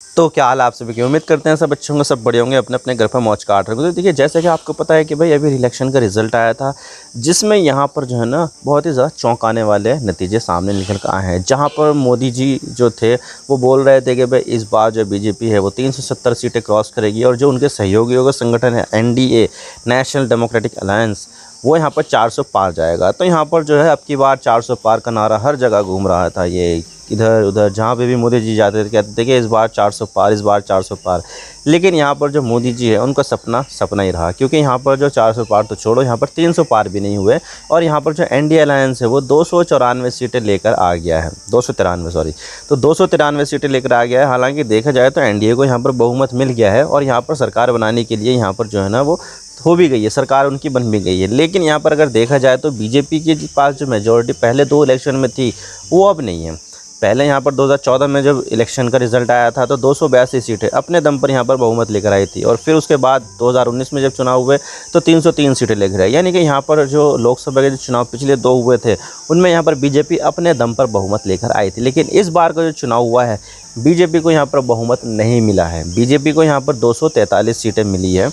तो क्या हाल है आप सभी की। उम्मीद करते हैं सब अच्छे होंगे, सब बड़े होंगे, अपने अपने घर पर मौज काट रहे होंगे। तो देखिए, जैसे कि आपको पता है कि भाई अभी इलेक्शन का रिजल्ट आया था, जिसमें यहाँ पर जो है ना बहुत ही ज़्यादा चौंकाने वाले नतीजे सामने निकल कर आए हैं। जहाँ पर मोदी जी जो थे वो बोल रहे थे कि भाई इस बार जो बीजेपी है वो 370 सीटें क्रॉस करेगी, और जो उनके सहयोगियों का संगठन है एनडीए, नेशनल डेमोक्रेटिक अलायंस, वो यहाँ पर 400 पार जाएगा। तो यहाँ पर जो है अब की बार 400 पार का नारा हर जगह घूम रहा था। ये इधर उधर जहाँ पे भी मोदी जी जाते थे कहते थे कि इस बार 400 पार, इस बार 400 पार। लेकिन यहाँ पर जो मोदी जी है उनका सपना सपना ही रहा, क्योंकि यहाँ पर जो 400 पार तो छोड़ो, यहाँ पर 300 पार भी नहीं हुए। और यहाँ पर जो एनडीए अलायंस है वो 294 सीटें लेकर आ गया है, 293 सॉरी, तो 293 सीटें लेकर आ गया है। हालांकि देखा जाए तो एनडीए को यहाँ पर बहुमत मिल गया है, और यहाँ पर सरकार बनाने के लिए यहाँ पर जो है ना वो हो भी गई है, सरकार उनकी बन भी गई है। लेकिन यहाँ पर अगर देखा जाए तो बीजेपी के पास जो मेजॉरिटी पहले 2 इलेक्शन में थी वो अब नहीं है। पहले यहाँ पर 2014 में जब इलेक्शन का रिजल्ट आया था तो 282 सीटें अपने दम पर यहाँ पर बहुमत लेकर आई थी, और फिर उसके बाद 2019 में जब चुनाव हुए तो 303 सीटें लेकर आई। यानी कि यहाँ पर जो लोकसभा के जो चुनाव पिछले 2 हुए थे उनमें यहाँ पर बीजेपी अपने दम पर बहुमत लेकर आई थी। लेकिन इस बार का जो चुनाव हुआ है बीजेपी को यहाँ पर बहुमत नहीं मिला है। बीजेपी को यहाँ पर 243 सीटें मिली है,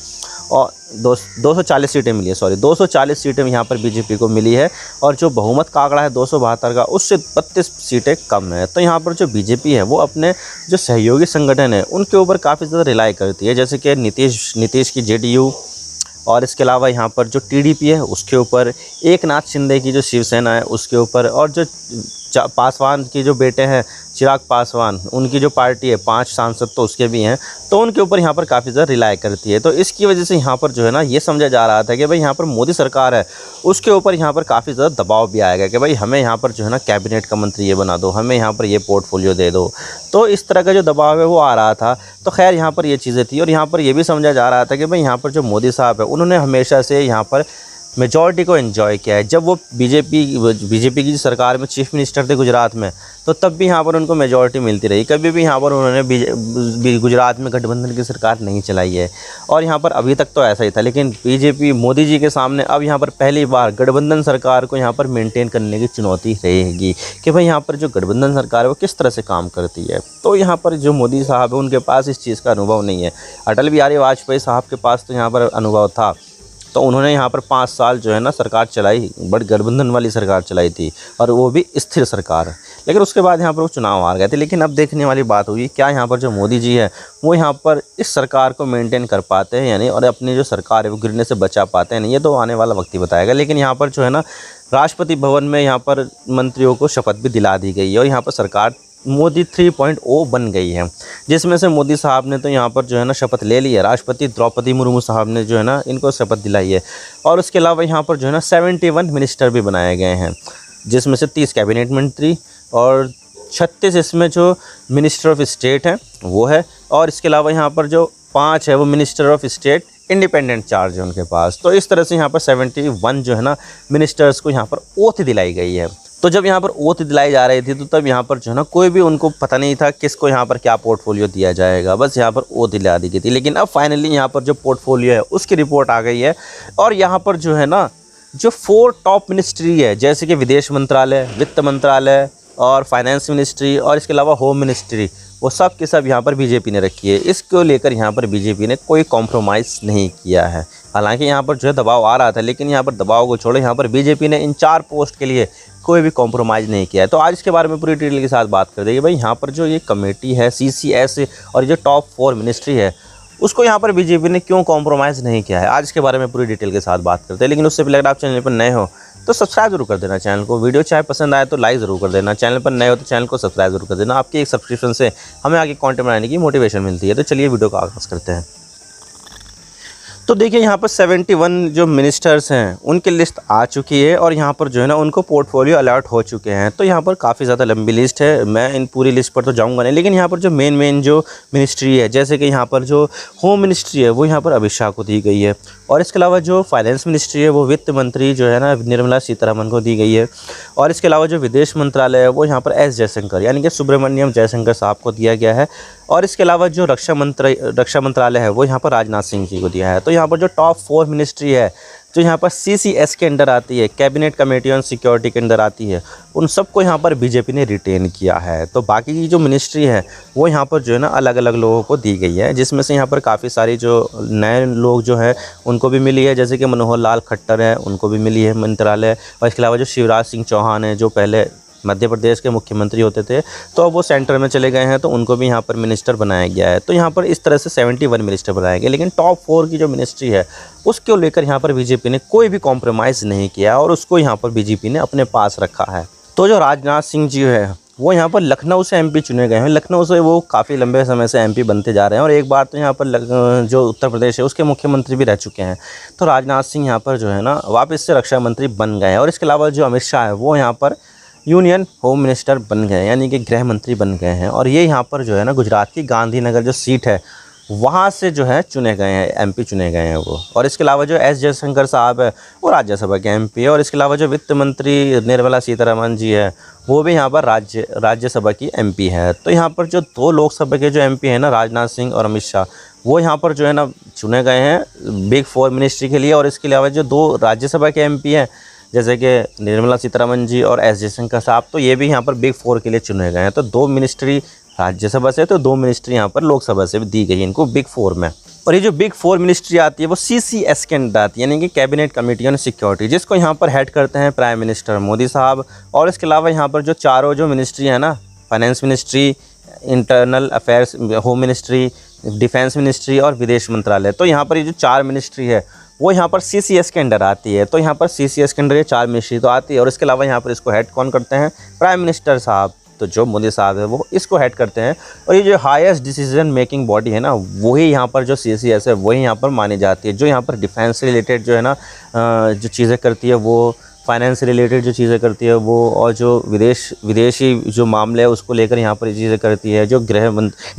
और 240 सीटें मिली है, सॉरी 240 सीटें यहाँ पर बीजेपी को मिली है। और जो बहुमत का आंकड़ा है 272 का, उससे 32 सीटें कम है। तो यहाँ पर जो बीजेपी है वो अपने जो सहयोगी संगठन है उनके ऊपर काफ़ी ज़्यादा रिलाई करती है, जैसे कि नीतीश की जेडीयू, और इसके अलावा यहाँ पर जो टीडीपी है उसके ऊपर, एकनाथ शिंदे की जो शिवसेना है उसके ऊपर, और जो पासवान के जो बेटे हैं चिराग पासवान, उनकी जो पार्टी है 5 सांसद तो उसके भी हैं, तो उनके ऊपर यहाँ पर काफ़ी ज़्यादा रिलाई करती है। तो इसकी वजह से यहाँ पर जो है ना ये समझा जा रहा था कि भाई यहाँ पर मोदी सरकार है उसके ऊपर यहाँ पर काफ़ी ज़्यादा दबाव भी आएगा कि भाई हमें यहाँ पर जो है ना कैबिनेट का मंत्री ये बना दो, हमें यहाँ पर ये पोर्टफोलियो दे दो। तो इस तरह का जो दबाव है वो आ रहा था। तो खैर यहाँ पर ये चीज़ें थी, और यहाँ पर ये भी समझा जा रहा था कि भाई यहाँ पर जो मोदी साहब है उन्होंने हमेशा से यहाँ पर मेजॉरिटी को एंजॉय किया है। जब वो बीजेपी की सरकार में चीफ मिनिस्टर थे गुजरात में, तो तब भी यहाँ पर उनको मेजॉरिटी मिलती रही। कभी भी यहाँ पर उन्होंने गुजरात में गठबंधन की सरकार नहीं चलाई है, और यहाँ पर अभी तक तो ऐसा ही था। लेकिन बीजेपी मोदी जी के सामने अब यहाँ पर पहली बार गठबंधन सरकार को यहाँ पर मेंटेन करने की चुनौती रहेगी कि भाई यहाँ पर जो गठबंधन सरकार है वो किस तरह से काम करती है। तो यहाँ पर जो मोदी साहब है उनके पास इस चीज़ का अनुभव नहीं है। अटल बिहारी वाजपेयी साहब के पास तो यहाँ पर अनुभव था, तो उन्होंने यहाँ पर 5 साल जो है ना सरकार चलाई, बड़ी गठबंधन वाली सरकार चलाई थी, और वो भी स्थिर सरकार। लेकिन उसके बाद यहाँ पर वो चुनाव हार गए थे। लेकिन अब देखने वाली बात हुई क्या यहाँ पर जो मोदी जी है वो यहाँ पर इस सरकार को मेंटेन कर पाते हैं यानी, और अपनी जो सरकार है वो गिरने से बचा पाते हैं नहीं, ये तो आने वाला वक्त ही बताएगा। लेकिन यहाँ पर जो है ना राष्ट्रपति भवन में यहाँ पर मंत्रियों को शपथ भी दिला दी गई है, और यहाँ पर सरकार मोदी 3.0 बन गई है, जिसमें से मोदी साहब ने तो यहाँ पर जो है ना शपथ ले ली है। राष्ट्रपति द्रौपदी मुर्मू साहब ने जो है ना इनको शपथ दिलाई है, और उसके अलावा यहाँ पर जो है ना 71 मिनिस्टर भी बनाए गए हैं, जिसमें से 30 कैबिनेट मंत्री और 36 इसमें जो मिनिस्टर ऑफ स्टेट हैं वो है, और इसके अलावा यहाँ पर जो 5 है वो minister of state independent charge है उनके पास। तो इस तरह से यहाँ पर 71 जो है ना मिनिस्टर्स को यहाँ पर ओथ दिलाई गई है। तो जब यहाँ पर ओथ दिलाई जा रही थी तो तब यहाँ पर जो है ना कोई भी उनको पता नहीं था किसको यहाँ पर क्या पोर्टफोलियो दिया जाएगा, बस यहाँ पर ओथ दिला दी गई थी। लेकिन अब फाइनली यहाँ पर जो पोर्टफोलियो है उसकी रिपोर्ट आ गई है, और यहाँ पर जो है ना जो 4 टॉप मिनिस्ट्री है, जैसे कि विदेश मंत्रालय, वित्त मंत्रालय और फाइनेंस मिनिस्ट्री, और इसके अलावा होम मिनिस्ट्री, वो सब के सब यहाँ पर बीजेपी ने रखी है। इसको लेकर यहाँ पर बीजेपी ने कोई कॉम्प्रोमाइज़ नहीं किया है। हालांकि यहाँ पर जो है दबाव आ रहा था, लेकिन यहाँ पर दबाव को छोड़ो, यहाँ पर बीजेपी ने इन 4 पोस्ट के लिए कोई भी कॉम्प्रोमाइज़ नहीं किया है। तो आज इसके बारे में पूरी डिटेल के साथ बात कर देंगे। भाई यहाँ पर जो ये कमेटी है CCS और ये जो टॉप 4 मिनिस्ट्री है उसको यहाँ पर बीजेपी ने क्यों कॉम्प्रोमाइज़ नहीं किया है, आज इसके बारे में पूरी डिटेल के साथ बात करते हैं। लेकिन उससे पहले अगर आप चैनल पर नए हो तो सब्सक्राइब जरूर कर देना चैनल को, वीडियो चाहे पसंद आए तो लाइक ज़रूर कर देना, चैनल पर नए हो तो चैनल को सब्सक्राइब जरूर कर देना। आपकी एक सब्सक्रिप्शन से हमें आगे कंटेंट बनाने की मोटिवेशन मिलती है। तो चलिए वीडियो का आगाज़ करते हैं। तो देखिए यहाँ पर 71 जो मिनिस्टर्स हैं उनकी लिस्ट आ चुकी है, और यहाँ पर जो है ना उनको पोर्टफोलियो अलॉट हो चुके हैं। तो यहाँ पर काफ़ी ज़्यादा लंबी लिस्ट है, मैं इन पूरी लिस्ट पर तो जाऊँगा नहीं। लेकिन यहाँ पर जो मेन जो मिनिस्ट्री है, जैसे कि यहाँ पर जो होम मिनिस्ट्री है वो यहाँ पर अमित शाह को दी गई है, और इसके अलावा जो फाइनेंस मिनिस्ट्री है वो वित्त मंत्री जो है ना निर्मला सीतारमण को दी गई है, और इसके अलावा जो विदेश मंत्रालय है वो यहाँ पर एस जयशंकर यानी कि सुब्रमण्यम जयशंकर साहब को दिया गया है, और इसके अलावा जो रक्षा मंत्रालय है वो यहाँ पर राजनाथ सिंह जी को दिया है। तो यहाँ पर जो टॉप 4 मिनिस्ट्री है जो यहाँ पर CCS के अंडर आती है, कैबिनेट कमेटी ऑन सिक्योरिटी के अंदर आती है, उन सबको यहाँ पर बीजेपी ने रिटेन किया है। तो बाकी की जो मिनिस्ट्री है वो यहाँ पर जो है ना अलग अलग लोगों को दी गई है, जिसमें से यहाँ पर काफ़ी सारी जो नए लोग जो है उनको भी मिली है, जैसे कि मनोहर लाल खट्टर है उनको भी मिली है मंत्रालय। और इसके अलावा जो शिवराज सिंह चौहान है जो पहले मध्य प्रदेश के मुख्यमंत्री होते थे, तो अब वो सेंटर में चले गए हैं, तो उनको भी यहाँ पर मिनिस्टर बनाया गया है। तो यहाँ पर इस तरह से 71 मिनिस्टर बनाए गए। लेकिन टॉप 4 की जो मिनिस्ट्री है उसको लेकर यहाँ पर बीजेपी ने कोई भी कॉम्प्रोमाइज़ नहीं किया और उसको यहाँ पर बीजेपी ने अपने पास रखा है। तो जो राजनाथ सिंह जी है वो यहाँ पर लखनऊ से MP चुने गए हैं। लखनऊ से वो काफ़ी लंबे समय से MP बनते जा रहे हैं और एक बार तो यहाँ पर जो उत्तर प्रदेश है उसके मुख्यमंत्री भी रह चुके हैं। तो राजनाथ सिंह यहाँ पर जो है ना वापस से रक्षा मंत्री बन गए हैं। और इसके अलावा जो अमित शाह है वो यहाँ पर यूनियन होम मिनिस्टर बन गए हैं, यानी कि गृह मंत्री बन गए हैं। और ये यहाँ पर जो है ना गुजरात की गांधीनगर जो सीट है वहाँ से जो है चुने गए हैं, MP चुने गए हैं वो। और इसके अलावा जो S जयशंकर साहब है वो राज्यसभा के MP है। और इसके अलावा जो वित्त मंत्री निर्मला सीतारमण जी है वो भी यहाँ पर राज्यसभा की MP है। तो यहाँ पर जो 2 लोकसभा के जो MP है ना राजनाथ सिंह और अमित शाह, वो यहाँ पर जो है ना चुने गए हैं बिग 4 मिनिस्ट्री के लिए। और इसके अलावा जो 2 राज्यसभा के MP हैं जैसे कि निर्मला सीतारमण जी और S जयशंकर साहब, तो ये भी यहाँ पर बिग 4 के लिए चुने गए हैं। तो 2 मिनिस्ट्री राज्यसभा से तो 2 मिनिस्ट्री यहाँ पर लोकसभा से भी दी गई इनको बिग 4 में। और ये जो बिग 4 मिनिस्ट्री आती है वो CCS के अंदर आती है, यानी कि कैबिनेट कमेटी ऑन सिक्योरिटी, जिसको यहाँ पर हेड करते हैं प्राइम मिनिस्टर मोदी साहब। और इसके अलावा यहाँ पर जो चारों जो मिनिस्ट्री है ना, finance ministry, internal affairs, home ministry, defence ministry और विदेश मंत्रालय, तो यहाँ पर ये जो 4 मिनिस्ट्री है वो यहाँ पर CCS के अंडर आती है। तो यहाँ पर CCS के अंडर ये 4 मिनिस्ट्री तो आती है। और इसके अलावा यहाँ पर इसको हेड कौन करते हैं? प्राइम मिनिस्टर साहब। तो जो मोदी साहब है वो इसको हेड करते हैं। और ये जो हाईएस्ट डिसीजन मेकिंग बॉडी है ना वही यहाँ पर जो CCS है वही यहाँ पर मानी जाती है। जो यहाँ पर डिफेंस से रिलेटेड जो है ना जो चीज़ें करती है वो, फाइनेंस से रिलेटेड जो चीज़ें करती है वो, और जो विदेशी जो मामले है उसको लेकर यहाँ पर ये चीज़ें करती है, जो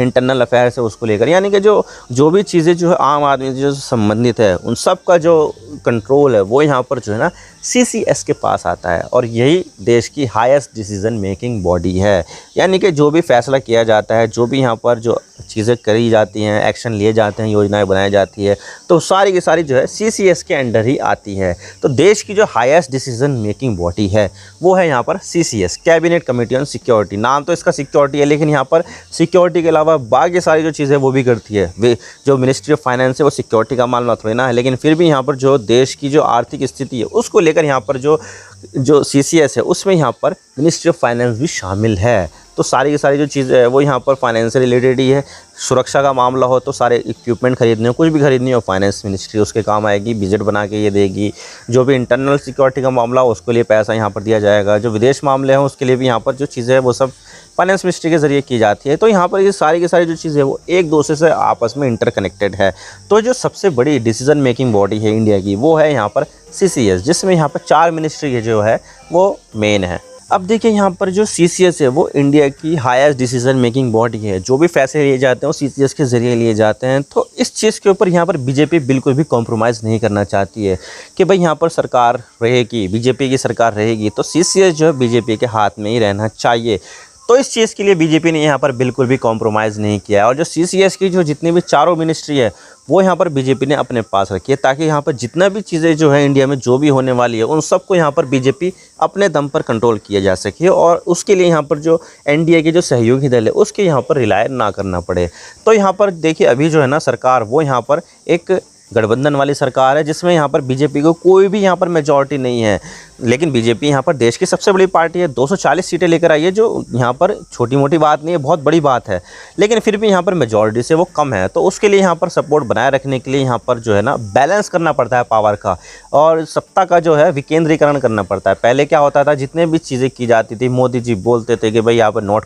इंटरनल अफेयर्स है उसको लेकर, यानी कि जो भी चीज़ें जो है आम आदमी से जो संबंधित है उन सब का जो कंट्रोल है वो यहाँ पर जो है ना CCS के पास आता है। और यही देश की हाईएस्ट डिसीजन मेकिंग बॉडी है, यानी कि जो भी फैसला किया जाता है, जो भी यहाँ पर जो चीज़ें करी जाती हैं, एक्शन लिए जाते हैं, योजनाएं बनाई जाती है, तो सारी की सारी जो है CCS के अंडर ही आती है। तो देश की जो हाईएस्ट डिसीजन मेकिंग बॉडी है वो है यहाँ पर CCS, cabinet committee on security. नाम तो इसका सिक्योरिटी है, लेकिन यहाँ पर सिक्योरिटी के अलावा बाकी सारी जो चीज़ें वो भी करती है। वे जो मिनिस्ट्री ऑफ फाइनेंस है वो सिक्योरिटी का मामला थोड़ी ना है, लेकिन फिर भी यहाँ पर जो देश की जो आर्थिक स्थिति है उसको लेकर यहाँ पर जो CCS है उसमें यहाँ पर मिनिस्ट्री ऑफ फाइनेंस भी शामिल है। तो सारी की सारी जो चीज़ें है वो यहाँ पर फाइनेंस से रिलेटेड ही है। सुरक्षा का मामला हो तो सारे इक्विपमेंट खरीदने हो, कुछ भी खरीदनी हो, फाइनेंस मिनिस्ट्री उसके काम आएगी, बजट बना के ये देगी। जो भी इंटरनल सिक्योरिटी का मामला हो उसके लिए पैसा यहाँ पर दिया जाएगा। जो विदेश मामले हैं उसके लिए भी यहाँ पर जो चीज़ें है वो सब फाइनेंस मिनिस्ट्री के ज़रिए की जाती है। तो यहाँ पर ये सारी की सारी जो चीज़ें है वो एक दूसरे से आपस में इंटरकनेक्टेड है। तो जो सबसे बड़ी डिसीजन मेकिंग बॉडी है इंडिया की वो है यहाँ पर CCS, जिसमें यहाँ पर 4 मिनिस्ट्री जो है वो मेन है। अब देखिए यहाँ पर जो CCS है वो इंडिया की हाईएस्ट डिसीजन मेकिंग बॉडी है। जो भी फैसले लिए जाते हैं वो CCS के ज़रिए लिए जाते हैं। तो इस चीज़ के ऊपर यहाँ पर बीजेपी बिल्कुल भी कॉम्प्रोमाइज़ नहीं करना चाहती है कि भाई यहाँ पर सरकार रहेगी, बीजेपी की सरकार रहेगी, तो CCS जो है बीजेपी के हाथ में ही रहना चाहिए। तो इस चीज़ के लिए बीजेपी ने यहाँ पर बिल्कुल भी कॉम्प्रोमाइज़ नहीं किया है। और जो CCS की जो जितनी भी चारों मिनिस्ट्री है वो यहाँ पर बीजेपी ने अपने पास रखी है, ताकि यहाँ पर जितना भी चीज़ें जो है इंडिया में जो भी होने वाली है उन सबको यहाँ पर बीजेपी अपने दम पर कंट्रोल किया जा सके। और उसके लिए यहाँ पर जो NDA के जो सहयोगी दल है उसके यहाँ पर रिलाय ना करना पड़े। तो यहाँ पर देखिए अभी जो है ना सरकार वो यहाँ पर एक गठबंधन वाली सरकार है, जिसमें यहाँ पर बीजेपी को कोई भी यहाँ पर मेजॉरिटी नहीं है। लेकिन बीजेपी यहाँ पर देश की सबसे बड़ी पार्टी है, 240 सीटें लेकर आई है, जो यहाँ पर छोटी मोटी बात नहीं है, बहुत बड़ी बात है। लेकिन फिर भी यहाँ पर मेजॉरिटी से वो कम है। तो उसके लिए यहाँ पर सपोर्ट बनाए रखने के लिए यहाँ पर जो है ना बैलेंस करना पड़ता है पावर का, और सत्ता का जो है विकेंद्रीकरण करना पड़ता है। पहले क्या होता था, जितने भी चीज़ें की जाती थी, मोदी जी बोलते थे कि भाई यहाँ पर नोट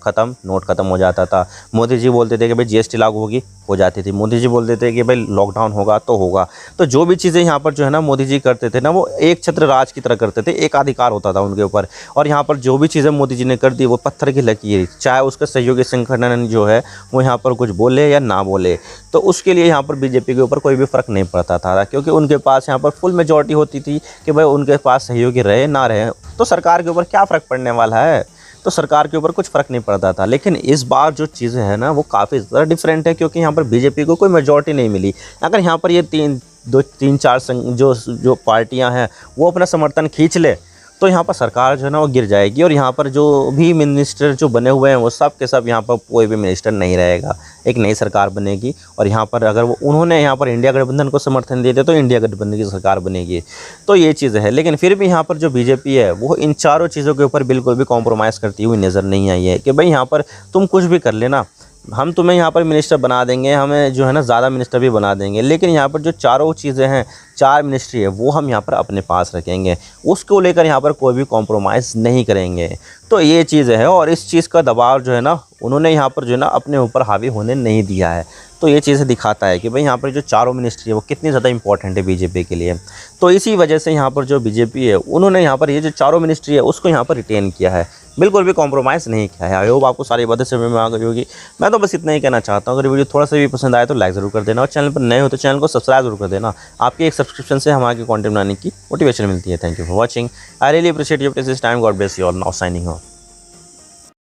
खत्म हो जाता था। मोदी जी बोलते थे कि भाई GST लागू होगी, हो जाती थी। मोदी जी बोलते थे कि भाई लॉकडाउन होगा तो होगा। तो जो भी चीज़ें यहाँ पर जो है ना मोदी जी करते थे ना वो एक छत्र राज की तरह करते थे, एक अधिकार होता था उनके ऊपर। और यहाँ पर जो भी चीज़ें मोदी जी ने कर दी वो पत्थर की लकीर, चाहे उसका सहयोगी संगठन जो है वो यहाँ पर कुछ बोले या ना बोले, तो उसके लिए यहाँ पर बीजेपी के ऊपर कोई भी फ़र्क नहीं पड़ता था, क्योंकि उनके पास यहाँ पर फुल मेजॉरिटी होती थी कि भाई उनके पास सहयोगी रहे ना रहे तो सरकार के ऊपर क्या फ़र्क पड़ने वाला है। तो सरकार के ऊपर कुछ फ़र्क नहीं पड़ता था। लेकिन इस बार जो चीज़ें हैं ना वो काफ़ी ज़्यादा डिफरेंट है, क्योंकि यहाँ पर बीजेपी को कोई मेजॉरिटी नहीं मिली। अगर यहाँ पर ये दो तीन चार जो पार्टियां हैं वो अपना समर्थन खींच ले, तो यहाँ पर सरकार जो है ना वो गिर जाएगी। और यहाँ पर जो भी मिनिस्टर जो बने हुए हैं वो सब के सब यहाँ पर कोई भी मिनिस्टर नहीं रहेगा, एक नई सरकार बनेगी। और यहाँ पर अगर वो उन्होंने यहाँ पर इंडिया गठबंधन को समर्थन दिए थे तो इंडिया गठबंधन की सरकार बनेगी। तो ये चीज़ है। लेकिन फिर भी यहाँ पर जो बीजेपी है वो इन चारों चीज़ों के ऊपर बिल्कुल भी कॉम्प्रोमाइज़ करती हुई नज़र नहीं आई है कि भाई यहाँ पर तुम कुछ भी कर लेना, हम तुम्हें यहाँ पर मिनिस्टर बना देंगे, हमें जो है ना ज़्यादा मिनिस्टर भी बना देंगे, लेकिन यहाँ पर जो चारों चीज़ें हैं, चार मिनिस्ट्री है, वो हम यहाँ पर अपने पास रखेंगे, उसको लेकर यहाँ पर कोई भी कॉम्प्रोमाइज़ नहीं करेंगे। तो ये चीज़ है। और इस चीज़ का दबाव जो है ना उन्होंने यहाँ पर जो है ना अपने ऊपर हावी होने नहीं दिया है। तो ये चीज़ दिखाता है कि भाई यहाँ पर जो चारों मिनिस्ट्री है वो कितनी ज़्यादा इंपॉर्टेंट है बीजेपी के लिए। तो इसी वजह से यहाँ पर जो बीजेपी है उन्होंने यहाँ पर ये जो चारों मिनिस्ट्री है उसको यहाँ पर रिटेन किया है, बिल्कुल भी कॉम्प्रोमाइज़ नहीं किया है। आई होप आपको सारी बातें समझ में आ गई होगी। मैं तो बस इतना ही कहना चाहता हूँ, अगर वीडियो थोड़ा सा भी पसंद आए तो लाइक ज़रूर कर देना, और चैनल पर नए हो तो चैनल को सब्सक्राइब जरूर कर देना। आपकी एक सब्सक्रिप्शन से हमारे कंटेंट बनाने की मोटिवेशन मिलती है। Thank you for watching. I really appreciate your this time. God bless you all. Now signing off.